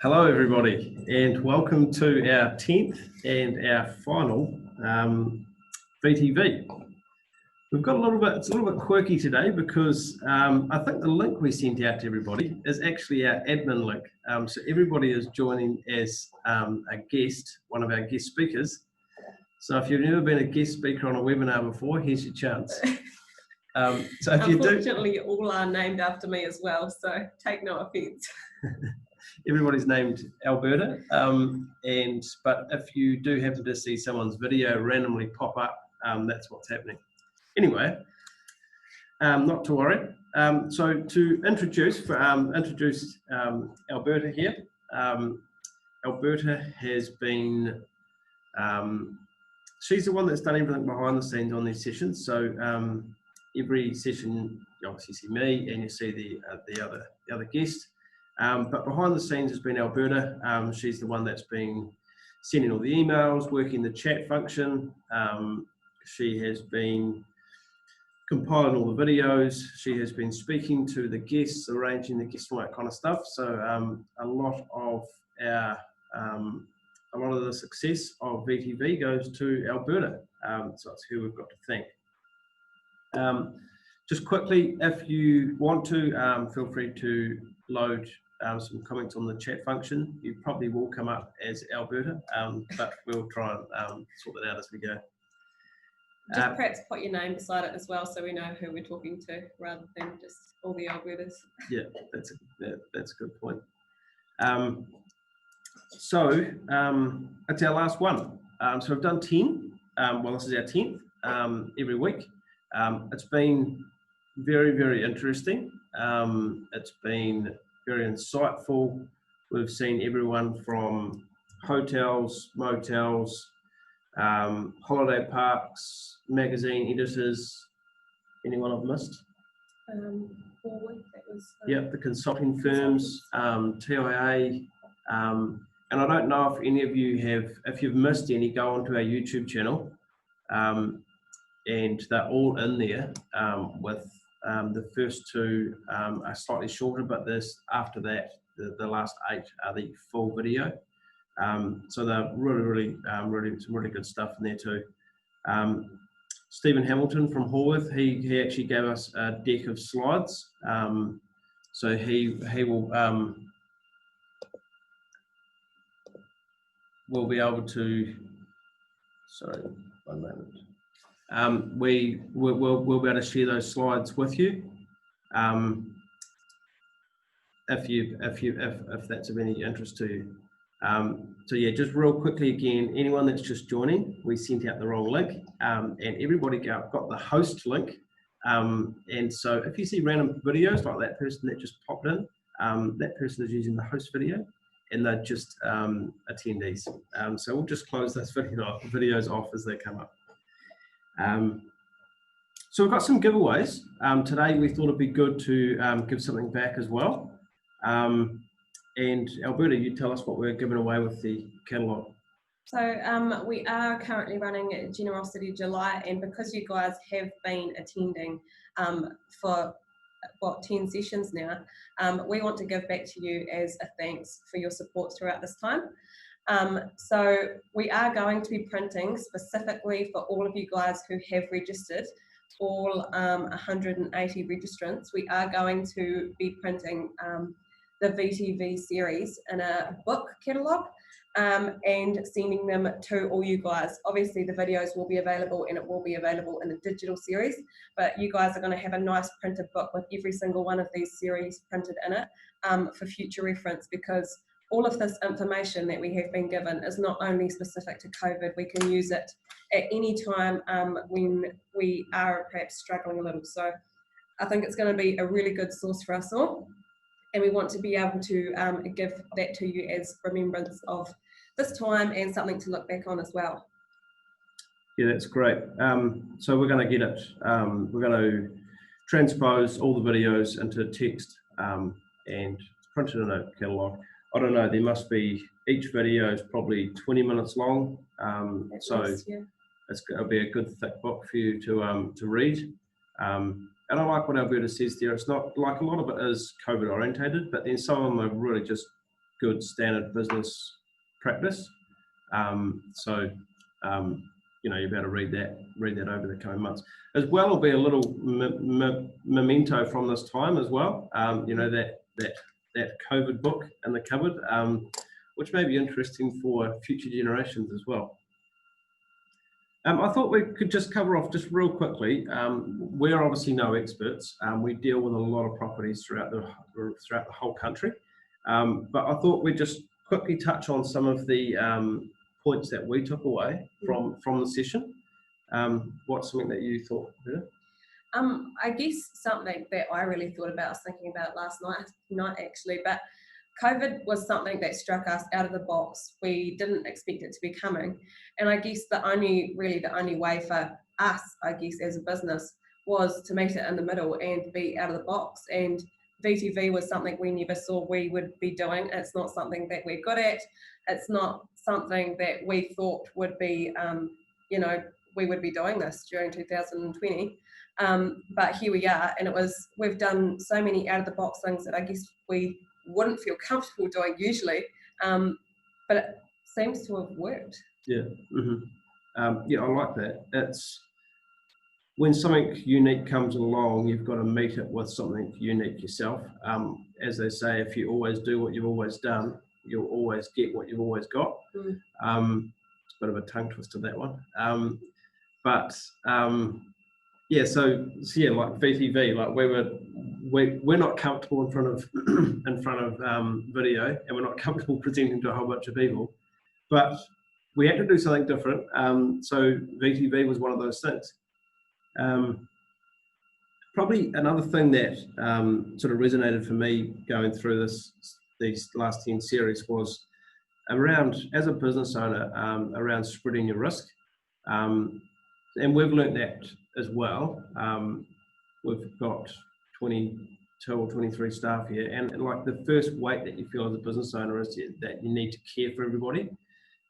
Hello everybody and welcome to our 10th and our final VTV. We've got it's a little bit quirky today because I think the link we sent out to everybody is actually our admin link. So everybody is joining as a guest, one of our guest speakers. So if you've never been a guest speaker on a webinar before, here's your chance. So if Unfortunately, you all are named after me as well, so take no offence. Everybody's named Alberta, but if you do happen to see someone's video randomly pop up, that's what's happening. Anyway, not to worry. So to introduce Alberta here. Alberta has been, she's the one that's done everything behind the scenes on these sessions. So every session, you obviously see me and you see the other guest. But behind the scenes has been Alberta. She's the one that's been sending all the emails, working the chat function. She has been compiling all the videos. She has been speaking to the guests, arranging the guests, all that kind of stuff. So a lot of the success of VTV goes to Alberta. So it's who we've got to thank. Just quickly, if you want to, feel free to load some comments on the chat function. You probably will come up as Alberta, but we'll try and sort that out as we go. Just perhaps put your name beside it as well, so we know who we're talking to, rather than just all the Albertas. Yeah, that's a good point. So it's our last one. So we've done 10. Well, this is our 10th every week. It's been very, very interesting. It's been very insightful. We've seen everyone from hotels, motels, holiday parks, magazine editors. Anyone I've missed? Yep, the consulting firms, TIA. And I don't know if any of you have, if you've missed any, go onto our YouTube channel. And they're all in there with the first two are slightly shorter, but after that, the last 8 are the full video. So they're really some really good stuff in there too. Stephen Hamilton from Horworth, he actually gave us a deck of slides. So he will be able to. Sorry, one moment. We'll be able to share those slides with you, if that's of any interest to you. So yeah, just real quickly again, anyone that's just joining, we sent out the wrong link, and everybody got the host link. And so if you see random videos like that person that just popped in, that person is using the host video, and they're just attendees. So we'll just close those videos off as they come up. So we've got some giveaways. Today we thought it'd be good to give something back as well. And Alberta, you tell us what we're giving away with the catalogue. So we are currently running Generosity July, and because you guys have been attending for 10 sessions now, we want to give back to you as a thanks for your support throughout this time. So we are going to be printing specifically for all of you guys who have registered, all 180 registrants. We are going to be printing the VTV series in a book catalogue and sending them to all you guys. Obviously the videos will be available and it will be available in a digital series, but you guys are going to have a nice printed book with every single one of these series printed in it for future reference, because all of this information that we have been given is not only specific to COVID. We can use it at any time when we are perhaps struggling a little. So I think it's going to be a really good source for us all. And we want to be able to give that to you as remembrance of this time and something to look back on as well. Yeah, that's great. So we're going to get it. We're going to transpose all the videos into text and print it in a catalogue. I don't know, there must be, each video is probably 20 minutes long. It'll be a good thick book for you to read. And I like what Alberta says there. It's not like, a lot of it is COVID orientated, but then some of them are really just good standard business practice. So you'll be able to read that over the coming months. As well, will be a little memento from this time as well. That COVID book in the cupboard, which may be interesting for future generations as well. I thought we could just cover off just real quickly. We're obviously no experts. We deal with a lot of properties throughout the whole country. But I thought we'd just quickly touch on some of the points that we took away from the session. What's something that you thought? Yeah? I guess something that I really thought about, I was thinking about last night actually, but COVID was something that struck us out of the box. We didn't expect it to be coming. And I guess the only way for us, I guess, as a business was to meet it in the middle and be out of the box. And VTV was something we never saw we would be doing. It's not something that we're good at. It's not something that we thought would be, we would be doing this during 2020. But here we are, and we've done so many out of the box things that I guess we wouldn't feel comfortable doing usually, but it seems to have worked. Yeah, I like that. It's when something unique comes along, you've got to meet it with something unique yourself. As they say, if you always do what you've always done, you'll always get what you've always got. It's a bit of a tongue twister, that one. So like VTV, like we're not comfortable in front of video, and we're not comfortable presenting to a whole bunch of people, but we had to do something different. So VTV was one of those things. Probably another thing that sort of resonated for me going through these last 10 series was around, as a business owner, around spreading your risk. And we've learnt that as well. We've got 22 or 23 staff here, and like the first weight that you feel as a business owner is that you need to care for everybody.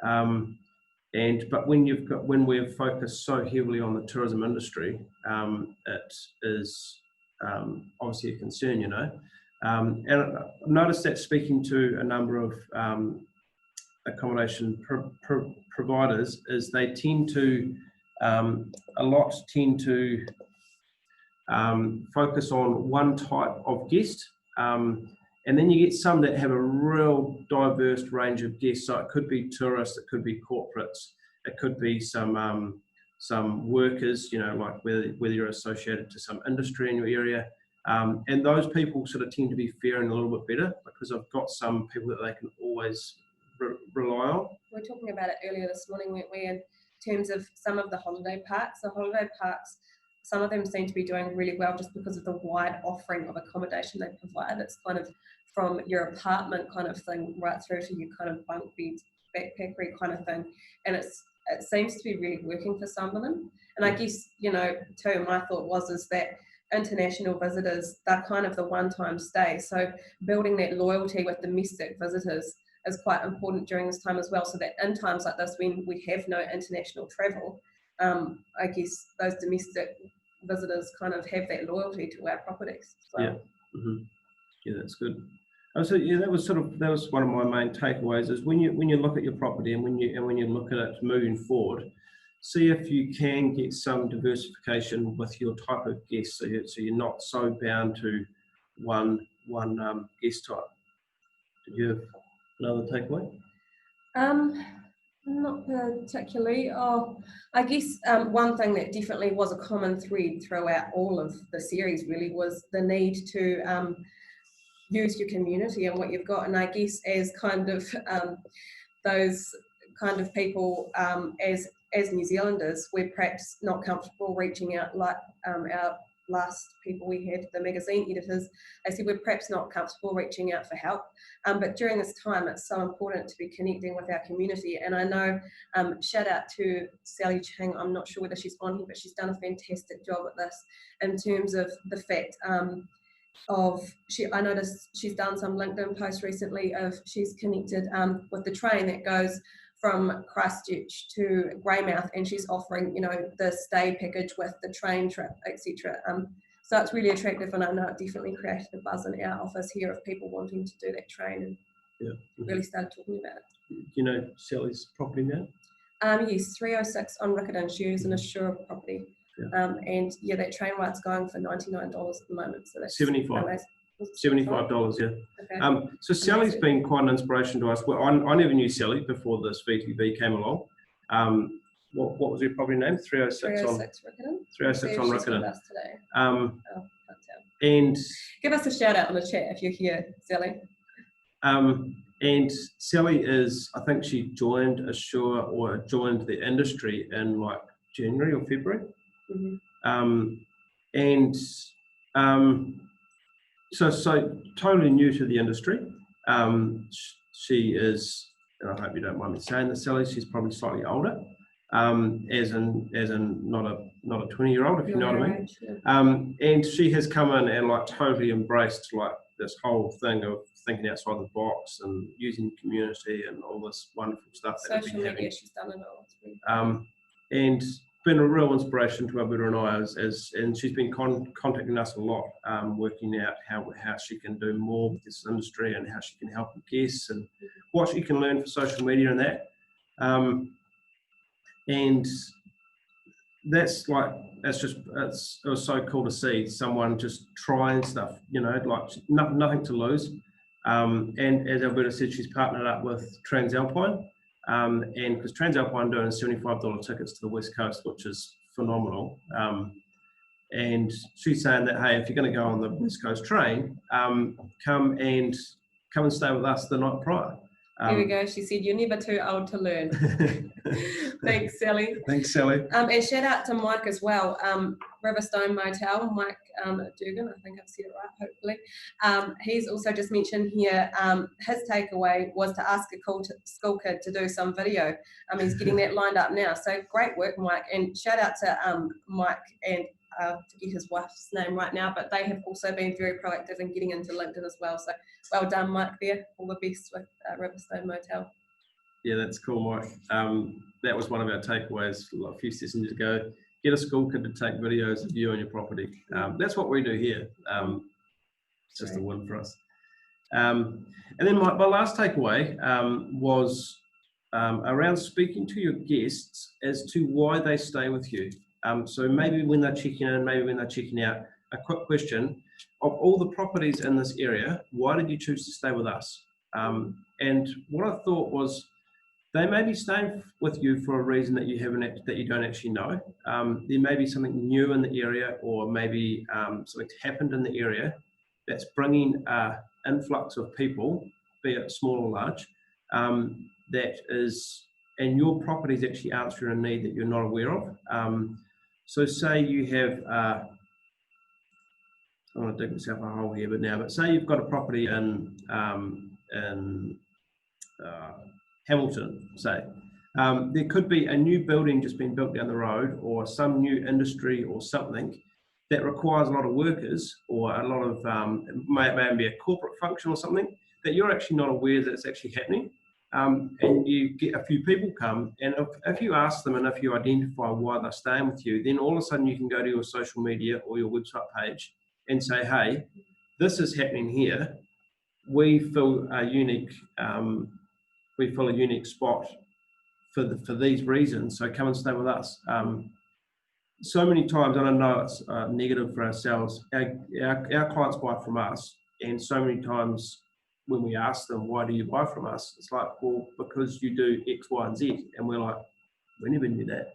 But when we're focused so heavily on the tourism industry, it is obviously a concern, And I've noticed that speaking to a number of accommodation providers, is they tend to focus on one type of guest, and then you get some that have a real diverse range of guests. So it could be tourists, it could be corporates, it could be some workers, like whether you're associated to some industry in your area. And those people sort of tend to be faring a little bit better because I've got some people that they can always rely on. We were talking about it earlier this morning, weren't we, in terms of some of the holiday parks. The holiday parks, some of them seem to be doing really well just because of the wide offering of accommodation they provide. It's kind of from your apartment kind of thing right through to your kind of bunk beds, backpackery kind of thing. And it seems to be really working for some of them. And I guess, too, my thought is that international visitors, they're kind of the one-time stay. So building that loyalty with domestic visitors is quite important during this time as well, so that in times like this when we have no international travel, I guess those domestic visitors kind of have that loyalty to our properties as well. Yeah, that's good. So that was one of my main takeaways, is when you look at your property and when you look at it moving forward, see if you can get some diversification with your type of guest, so you're not so bound to one guest type. Did you have another takeaway? Not particularly. I guess one thing that definitely was a common thread throughout all of the series really was the need to use your community and what you've got. And I guess as kind of those kind of people, as New Zealanders, we're perhaps not comfortable reaching out like our last people we had, the magazine editors. They said we're perhaps not comfortable reaching out for help, but during this time it's so important to be connecting with our community. And I know, shout out to Sally Chang, I'm not sure whether she's on here, but she's done a fantastic job at this in terms of the fact I noticed she's done some LinkedIn posts recently of she's connected with the train that goes from Christchurch to Greymouth, and she's offering, the stay package with the train trip, etc. So it's really attractive, and I know it definitely created a buzz in our office here of people wanting to do that train. really started talking about it. Do you know Sally's property now? Yes, 306 on Riccarton. She is an assured property. And yeah, that train ride's going for $99 at the moment. So that's $75. $75, yeah. Okay. So Sally's been quite an inspiration to us. Well, I never knew Sally before this VTV came along. What was your property name? 306 on Riccarton. 306 on Riccarton. With us today. And give us a shout out on the chat if you're here, Sally. And Sally is, I think she joined Assure or joined the industry in like January or February. So totally new to the industry. She is, and I hope you don't mind me saying this, Sally, she's probably slightly older, as in not a 20-year-old, if you know what I mean. And she has come in and like totally embraced like this whole thing of thinking outside the box and using community and all this wonderful stuff that social media, she's done it all. And been a real inspiration to Alberta and I, and she's been contacting us a lot, working out how she can do more with this industry and how she can help guests and what she can learn for social media and that. And that's like, it was so cool to see someone just trying stuff, you know, like nothing to lose. And as Alberta said, she's partnered up with Transalpine. And because Transalpine doing $75 tickets to the West Coast, which is phenomenal. And she's saying that, hey, if you're going to go on the West Coast train, come and stay with us the night prior. Here we go. She said, "You're never too old to learn." Thanks, Sally. Thanks, Sally. And shout out to Mike as well. Riverstone Motel, Mike Dugan, I think I've said it right, hopefully. He's also just mentioned here, his takeaway was to ask a school kid to do some video. He's getting that lined up now. So great work, Mike. And shout out to Mike and I forget his wife's name right now, but they have also been very proactive in getting into LinkedIn as well. So well done, Mike, there. All the best with Riverstone Motel. Yeah, that's cool, Mike. That was one of our takeaways a few sessions ago. Get a school kid to take videos of you and your property. That's what we do here. It's just a win for us. And then my last takeaway was around speaking to your guests as to why they stay with you. So maybe when they're checking in, maybe when they're checking out, a quick question: of all the properties in this area, why did you choose to stay with us? And what I thought was, they may be staying with you for a reason that you don't actually know. There may be something new in the area, or maybe something's happened in the area that's bringing an influx of people, be it small or large, that is, and your property is actually answering a need that you're not aware of. So say you have, I want to dig myself a hole here, but say you've got a property in Hamilton, say. There could be a new building just being built down the road, or some new industry or something that requires a lot of workers, or a lot of, maybe be a corporate function or something that you're actually not aware that it's actually happening. And you get a few people come, and if you ask them and if you identify why they're staying with you, then all of a sudden you can go to your social media or your website page and say, hey, this is happening here. We fill a unique spot for these reasons, so come and stay with us. So many times, and I know it's negative for ourselves, our clients buy from us, and so many times when we ask them, why do you buy from us? It's like, well, because you do X, Y, and Z. And we're like, we never knew that.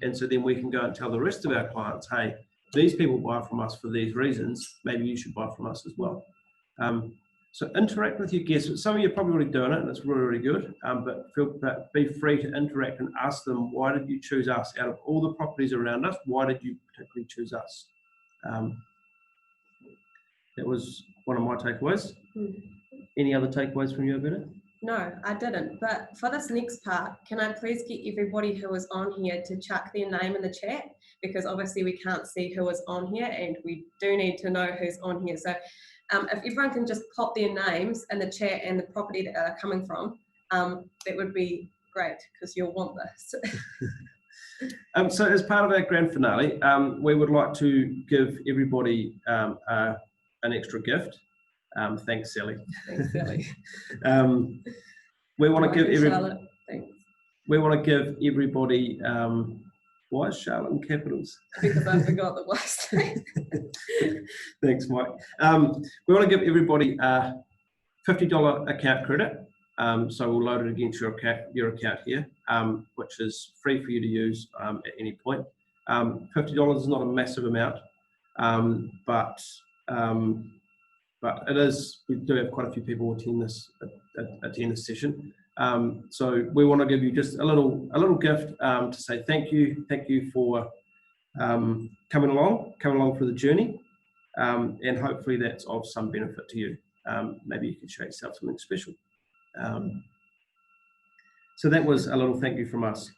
And so then we can go and tell the rest of our clients, hey, these people buy from us for these reasons. Maybe you should buy from us as well. So interact with your guests. Some of you are probably already doing it, and it's really, really good. But be free to interact and ask them, why did you choose us? Out of all the properties around us, why did you particularly choose us? That was one of my takeaways. Any other takeaways from you, Alberta? No, I didn't. But for this next part, can I please get everybody who is on here to chuck their name in the chat? Because obviously we can't see who is on here, and we do need to know who's on here. So if everyone can just pop their names in the chat and the property that they're coming from, that would be great, because you'll want this. So as part of our grand finale, we would like to give everybody an extra gift. Thanks, Sally. Thanks, Sally. We want to give Charlotte. Thanks. We want to give everybody. Why is Charlotte in capitals? Because I forgot the last name. Thanks, Mike. We want to give everybody a $50 account credit. So we'll load it against your account here, which is free for you to use at any point. $50 is not a massive amount, but it is. We do have quite a few people attend this session. So we want to give you just a little gift to say thank you for coming along for the journey, and hopefully that's of some benefit to you. Maybe you can show yourself something special. So that was a little thank you from us.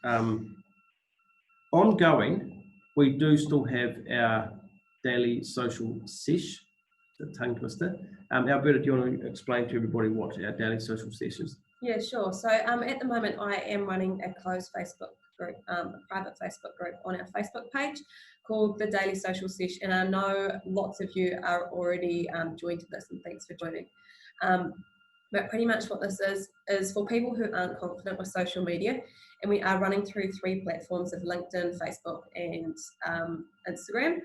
Ongoing, we do still have our daily social sesh, the tongue twister. Alberta, do you want to explain to everybody what our daily social sesh is? Yeah, sure. So at the moment, I am running a closed Facebook group, a private Facebook group on our Facebook page called the Daily Social Sesh, and I know lots of you are already joined to this, and thanks for joining. But pretty much what this is for people who aren't confident with social media, and we are running through 3 platforms of LinkedIn, Facebook, and Instagram,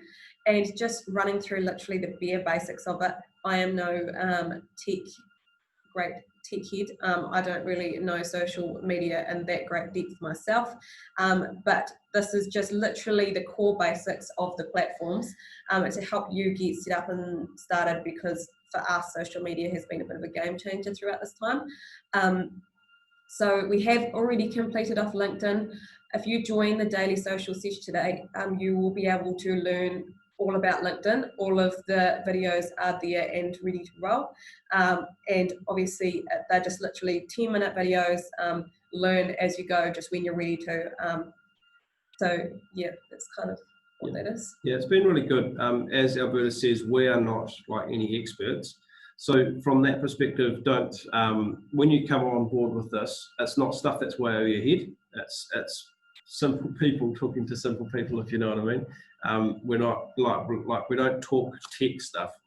and just running through literally the bare basics of it. I am no great tech head. I don't really know social media in that great depth myself, but this is just literally the core basics of the platforms to help you get set up and started, because for us, social media has been a bit of a game changer throughout this time. So we have already completed off LinkedIn. If you join the Daily Social Sesh today, you will be able to learn all about LinkedIn. All of the videos are there and ready to roll. And obviously they're just literally 10-minute videos, learn as you go, just when you're ready to. So yeah, that's kind of what that is. Yeah, it's been really good. As Alberta says, we are not like any experts. So from that perspective, don't, when you come on board with this, it's not stuff that's way over your head. It's simple people talking to simple people, if you know what I mean. We're not like we don't talk tech stuff.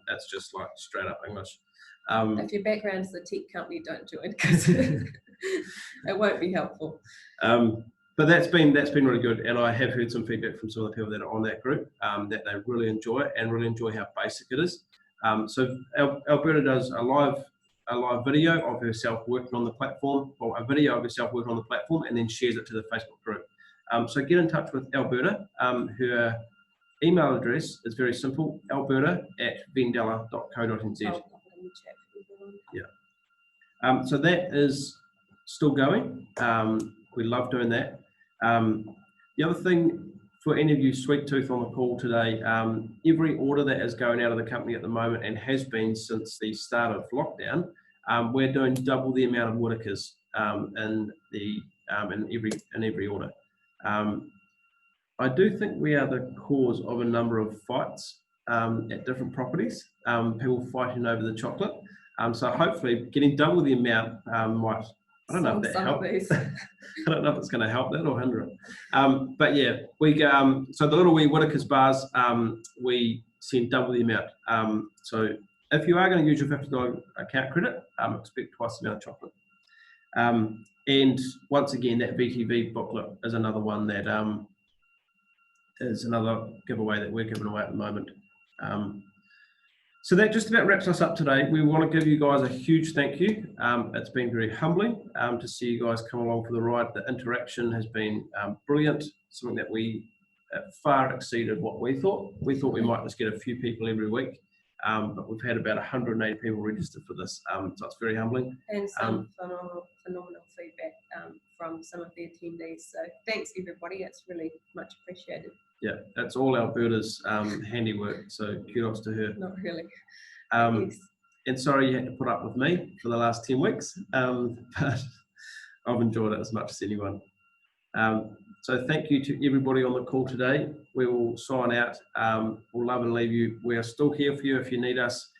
It's just like straight up English. If your background is a tech company, don't join, because it won't be helpful. But that's been really good, and I have heard some feedback from some of the people that are on that group that they really enjoy it and really enjoy how basic it is. So Alberta does a live video of herself working on the platform, or a video of herself working on the platform, and then shares it to the Facebook group. So get in touch with Alberta. Her email address is very simple: alberta@vendella.co.nz. Yeah. So that is still going. We love doing that. The other thing, for any of you sweet tooth on the call today, every order that is going out of the company at the moment, and has been since the start of lockdown, we're doing double the amount of Whitakers in every order. I do think we are the cause of a number of fights at different properties, people fighting over the chocolate. So hopefully getting double the amount might, I don't know if that helps. I don't know if it's going to help that or hinder it. But yeah, we so the little wee Whitakers bars, we send double the amount. So if you are going to use your $50 account credit, expect twice the amount of chocolate. And once again, that VTV booklet is another one that is another giveaway that we're giving away at the moment. So that just about wraps us up today. We want to give you guys a huge thank you. It's been very humbling to see you guys come along for the ride. The interaction has been brilliant, something that we far exceeded what we thought. We thought we might just get a few people every week, but we've had about 180 people registered for this, so it's very humbling. And some phenomenal feedback from some of the attendees. So thanks everybody, it's really much appreciated. Yeah, that's all Alberta's handiwork, so kudos to her. Not really. Yes. And sorry you had to put up with me for the last 10 weeks, but I've enjoyed it as much as anyone. So thank you to everybody on the call today. We will sign out. We'll love and leave you. We are still here for you if you need us.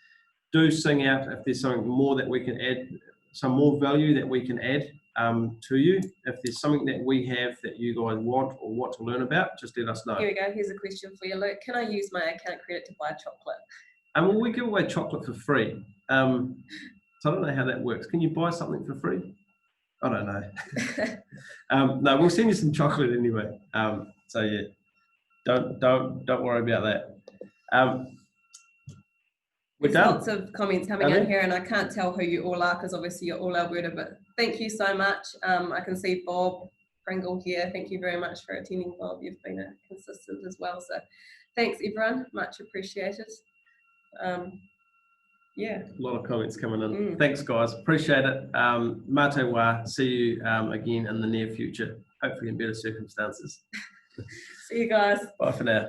Do sing out if there's something more that we can add, some more value that we can add to you. If there's something that we have that you guys want or want to learn about, just let us know. Here we go. Here's a question for you, Luke. Can I use my account credit to buy chocolate? Well, we give away chocolate for free. So I don't know how that works. Can you buy something for free? I don't know. No, we'll send you some chocolate anyway. So yeah, don't worry about that. We're There's done. lots of comments coming in here, and I can't tell who you all are because obviously you're all Alberta, but thank you so much. I can see Bob Pringle here. Thank you very much for attending, Bob. You've been consistent as well. So thanks, everyone. Much appreciated. Yeah. A lot of comments coming in. Thanks, guys. Appreciate it. Mate wa. See you again in the near future, hopefully in better circumstances. See you guys. Bye for now.